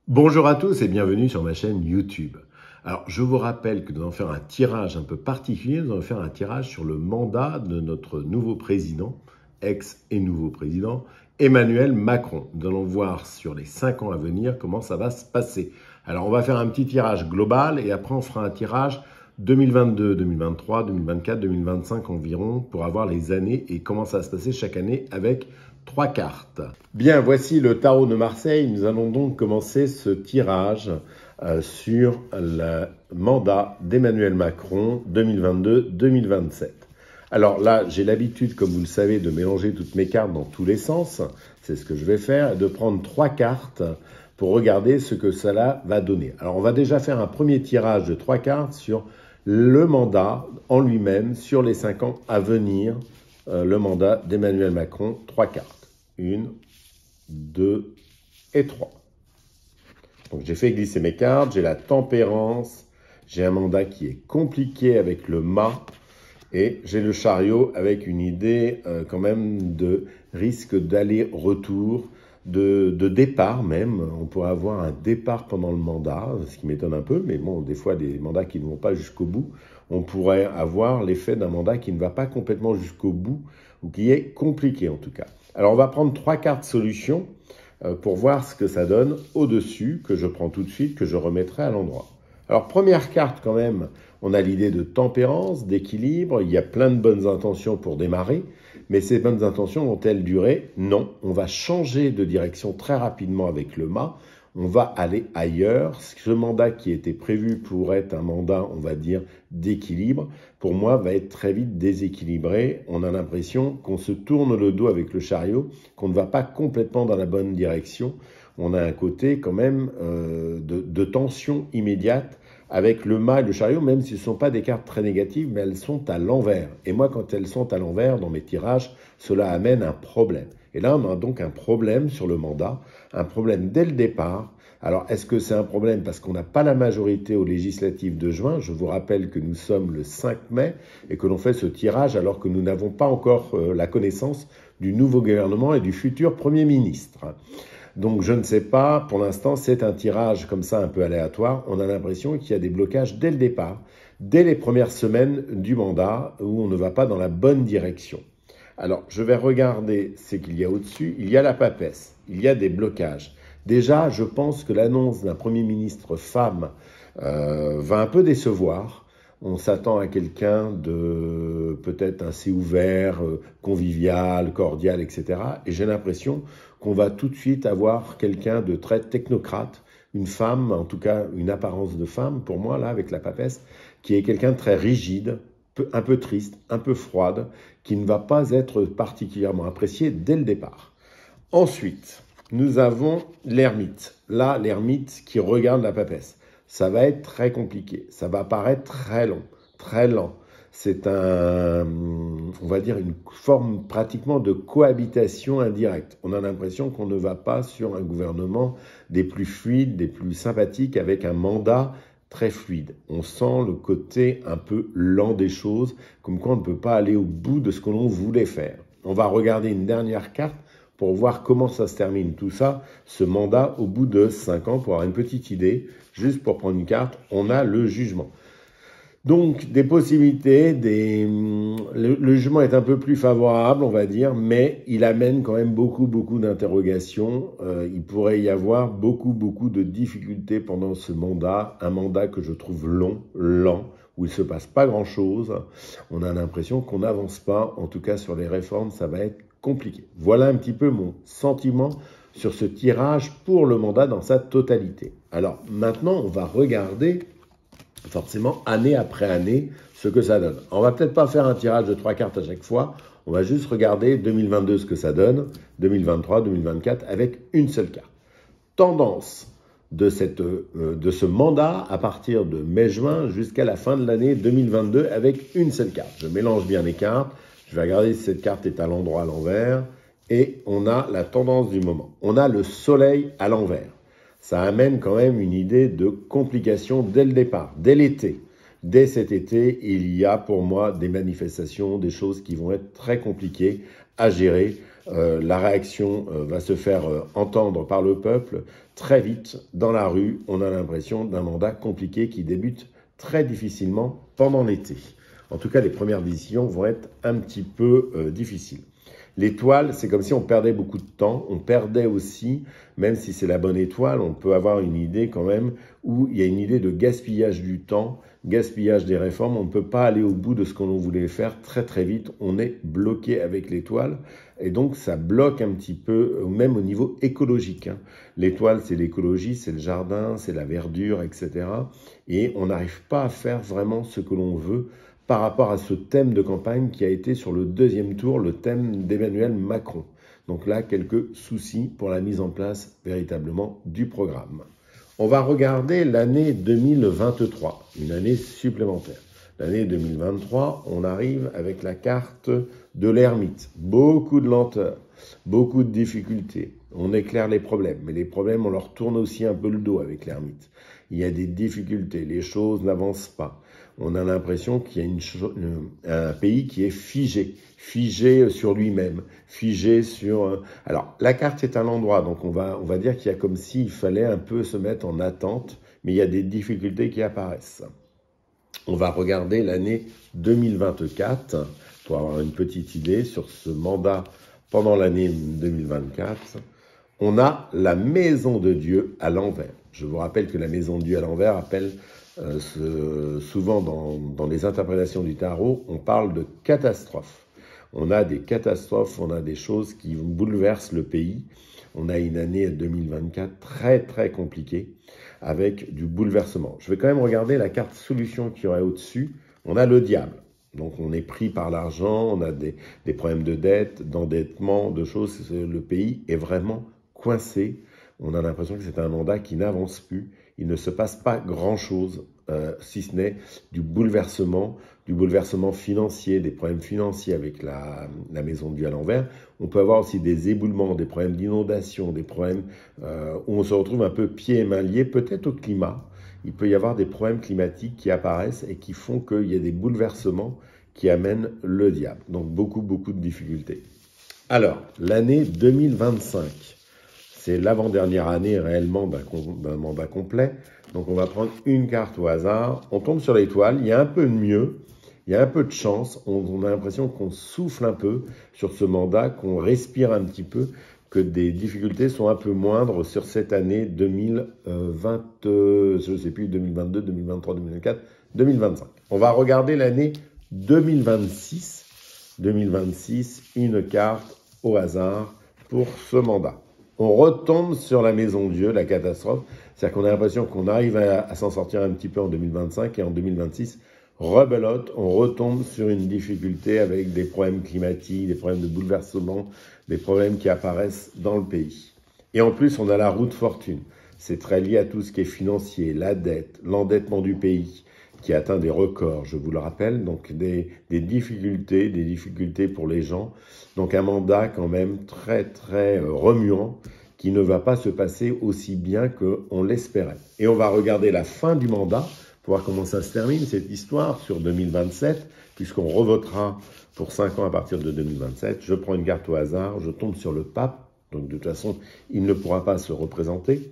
Bonjour à tous et bienvenue sur ma chaîne YouTube. Alors, je vous rappelle que nous allons faire un tirage un peu particulier. Nous allons faire un tirage sur le mandat de notre nouveau président, ex et nouveau président, Emmanuel Macron. Nous allons voir sur les 5 ans à venir comment ça va se passer. Alors, on va faire un petit tirage global et après on fera un tirage 2022, 2023, 2024, 2025 environ pour avoir les années et comment ça va se passer chaque année avec 3 cartes. Bien, voici le tarot de Marseille. Nous allons donc commencer ce tirage sur le mandat d'Emmanuel Macron 2022-2027. Alors là, j'ai l'habitude, comme vous le savez, de mélanger toutes mes cartes dans tous les sens. C'est ce que je vais faire, de prendre 3 cartes pour regarder ce que cela va donner. Alors, on va déjà faire un premier tirage de 3 cartes sur le mandat en lui-même, sur les 5 ans à venir, le mandat d'Emmanuel Macron, 3 cartes. 1, 2 et 3. Donc j'ai fait glisser mes cartes, j'ai la tempérance, j'ai un mandat qui est compliqué avec le mât et j'ai le chariot avec une idée quand même de risque d'aller-retour, de départ même. On pourrait avoir un départ pendant le mandat, ce qui m'étonne un peu, mais bon, des fois des mandats qui ne vont pas jusqu'au bout. On pourrait avoir l'effet d'un mandat qui ne va pas complètement jusqu'au bout ou qui est compliqué en tout cas. Alors, on va prendre 3 cartes solutions pour voir ce que ça donne au-dessus, que je prends tout de suite, que je remettrai à l'endroit. Alors, première carte quand même, on a l'idée de tempérance, d'équilibre. Il y a plein de bonnes intentions pour démarrer, mais ces bonnes intentions vont-elles durer? Non, on va changer de direction très rapidement avec le mât. On va aller ailleurs. Ce mandat qui était prévu pour être un mandat, on va dire, d'équilibre, pour moi, va être très vite déséquilibré. On a l'impression qu'on se tourne le dos avec le chariot, qu'on ne va pas complètement dans la bonne direction. On a un côté quand même de tension immédiate avec le mât et le chariot, même si ce ne sont pas des cartes très négatives, mais elles sont à l'envers. Et moi, quand elles sont à l'envers dans mes tirages, cela amène un problème. Et là, on a donc un problème sur le mandat, un problème dès le départ. Alors, est-ce que c'est un problème parce qu'on n'a pas la majorité aux législatives de juin? Je vous rappelle que nous sommes le 5 mai et que l'on fait ce tirage alors que nous n'avons pas encore la connaissance du nouveau gouvernement et du futur Premier ministre. Donc, je ne sais pas, pour l'instant, c'est un tirage comme ça un peu aléatoire. On a l'impression qu'il y a des blocages dès le départ, dès les premières semaines du mandat où on ne va pas dans la bonne direction. Alors, je vais regarder ce qu'il y a au-dessus. Il y a la papesse, il y a des blocages. Déjà, je pense que l'annonce d'un Premier ministre femme va un peu décevoir. On s'attend à quelqu'un de peut-être assez ouvert, convivial, cordial, etc. Et j'ai l'impression qu'on va tout de suite avoir quelqu'un de très technocrate, une femme, en tout cas une apparence de femme, pour moi, là, avec la papesse, qui est quelqu'un de très rigide, un peu triste, un peu froide, qui ne va pas être particulièrement apprécié dès le départ. Ensuite, nous avons l'ermite. Là, l'ermite qui regarde la papesse. Ça va être très compliqué. Ça va paraître très long, très lent. C'est on va dire, une forme pratiquement de cohabitation indirecte. On a l'impression qu'on ne va pas sur un gouvernement des plus fluides, des plus sympathiques, avec un mandat très fluide. On sent le côté un peu lent des choses, comme quoi on ne peut pas aller au bout de ce que l'on voulait faire. On va regarder une dernière carte pour voir comment ça se termine tout ça, ce mandat au bout de 5 ans, pour avoir une petite idée. Juste pour prendre une carte, on a le jugement. Donc, des possibilités, le jugement est un peu plus favorable, on va dire, mais il amène quand même beaucoup d'interrogations. Il pourrait y avoir beaucoup de difficultés pendant ce mandat, un mandat que je trouve long, lent, où il ne se passe pas grand-chose. On a l'impression qu'on n'avance pas, en tout cas sur les réformes, ça va être compliqué. Voilà un petit peu mon sentiment sur ce tirage pour le mandat dans sa totalité. Alors, maintenant, on va regarder forcément année après année ce que ça donne. On va peut-être pas faire un tirage de 3 cartes à chaque fois, on va juste regarder 2022 ce que ça donne, 2023, 2024 avec une seule carte. Tendance de ce mandat à partir de mai-juin jusqu'à la fin de l'année 2022 avec une seule carte. Je mélange bien les cartes, je vais regarder si cette carte est à l'endroit à l'envers et on a la tendance du moment. On a le soleil à l'envers. Ça amène quand même une idée de complication dès le départ, dès l'été. Dès cet été, il y a pour moi des manifestations, des choses qui vont être très compliquées à gérer la réaction va se faire entendre par le peuple. Très vite, dans la rue, on a l'impression d'un mandat compliqué qui débute très difficilement pendant l'été. En tout cas, les premières décisions vont être un petit peu difficiles. L'étoile, c'est comme si on perdait beaucoup de temps. On perdait aussi, même si c'est la bonne étoile, on peut avoir une idée quand même où il y a une idée de gaspillage du temps, gaspillage des réformes. On ne peut pas aller au bout de ce qu'on voulait faire très très vite. On est bloqué avec l'étoile et donc ça bloque un petit peu, même au niveau écologique. L'étoile, c'est l'écologie, c'est le jardin, c'est la verdure, etc. Et on n'arrive pas à faire vraiment ce que l'on veut par rapport à ce thème de campagne qui a été sur le deuxième tour, le thème d'Emmanuel Macron. Donc là, quelques soucis pour la mise en place véritablement du programme. On va regarder l'année 2023, une année supplémentaire. L'année 2023, on arrive avec la carte de l'ermite. Beaucoup de lenteur, beaucoup de difficultés. On éclaire les problèmes, mais les problèmes, on leur tourne aussi un peu le dos avec l'ermite. Il y a des difficultés, les choses n'avancent pas. On a l'impression qu'il y a un pays qui est figé sur lui-même, figé sur... Alors, la carte est à l'endroit, donc on va dire qu'il y a comme s'il fallait un peu se mettre en attente, mais il y a des difficultés qui apparaissent. On va regarder l'année 2024 pour avoir une petite idée sur ce mandat pendant l'année 2024. On a la maison de Dieu à l'envers. Je vous rappelle que la maison de Dieu à l'envers appelle souvent dans les interprétations du tarot, on parle de catastrophes. On a des catastrophes, on a des choses qui bouleversent le pays. On a une année 2024 très très compliquée avec du bouleversement. Je vais quand même regarder la carte solution qu'il y aurait au-dessus. On a le diable. Donc on est pris par l'argent, on a des problèmes de dette, d'endettement, de choses. Le pays est vraiment coincé. On a l'impression que c'est un mandat qui n'avance plus. Il ne se passe pas grand-chose, si ce n'est du bouleversement financier, des problèmes financiers avec la maison de Dieu à l'envers. On peut avoir aussi des éboulements, des problèmes d'inondation, des problèmes où on se retrouve un peu pieds et mains liés, peut-être au climat. Il peut y avoir des problèmes climatiques qui apparaissent et qui font qu'il y a des bouleversements qui amènent le diable. Donc beaucoup de difficultés. Alors, l'année 2025. C'est l'avant-dernière année réellement d'un mandat complet. Donc on va prendre une carte au hasard. On tombe sur l'étoile, il y a un peu de mieux, il y a un peu de chance. On a l'impression qu'on souffle un peu sur ce mandat, qu'on respire un petit peu, que des difficultés sont un peu moindres sur cette année 2020, je ne sais plus, 2022, 2023, 2024, 2025. On va regarder l'année 2026. 2026, une carte au hasard pour ce mandat. On retombe sur la maison de Dieu, la catastrophe. C'est-à-dire qu'on a l'impression qu'on arrive à s'en sortir un petit peu en 2025 et en 2026, rebelote, on retombe sur une difficulté avec des problèmes climatiques, des problèmes de bouleversement, des problèmes qui apparaissent dans le pays. Et en plus, on a la roue de fortune. C'est très lié à tout ce qui est financier, la dette, l'endettement du pays qui atteint des records, je vous le rappelle, donc des difficultés pour les gens. Donc un mandat quand même très remuant qui ne va pas se passer aussi bien qu'on l'espérait. Et on va regarder la fin du mandat pour voir comment ça se termine, cette histoire, sur 2027, puisqu'on revotera pour 5 ans à partir de 2027. Je prends une carte au hasard, je tombe sur le pape, donc de toute façon, il ne pourra pas se représenter.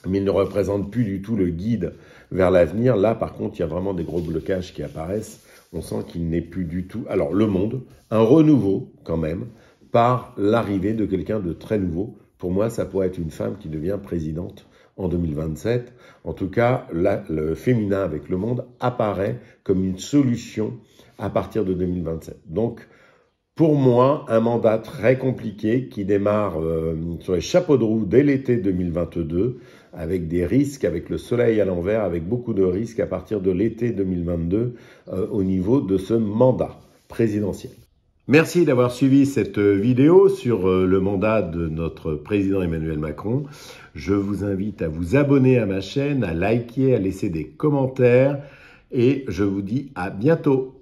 Mais il ne représente plus du tout le guide vers l'avenir. Là, par contre, il y a vraiment des gros blocages qui apparaissent. On sent qu'il n'est plus du tout... Alors, le monde, un renouveau quand même, par l'arrivée de quelqu'un de très nouveau. Pour moi, ça pourrait être une femme qui devient présidente en 2027. En tout cas, là, le féminin avec le monde apparaît comme une solution à partir de 2027. Donc, pour moi, un mandat très compliqué qui démarre sur les chapeaux de roue dès l'été 2022, avec des risques, avec le soleil à l'envers, avec beaucoup de risques à partir de l'été 2022 au niveau de ce mandat présidentiel. Merci d'avoir suivi cette vidéo sur le mandat de notre président Emmanuel Macron. Je vous invite à vous abonner à ma chaîne, à liker, à laisser des commentaires et je vous dis à bientôt.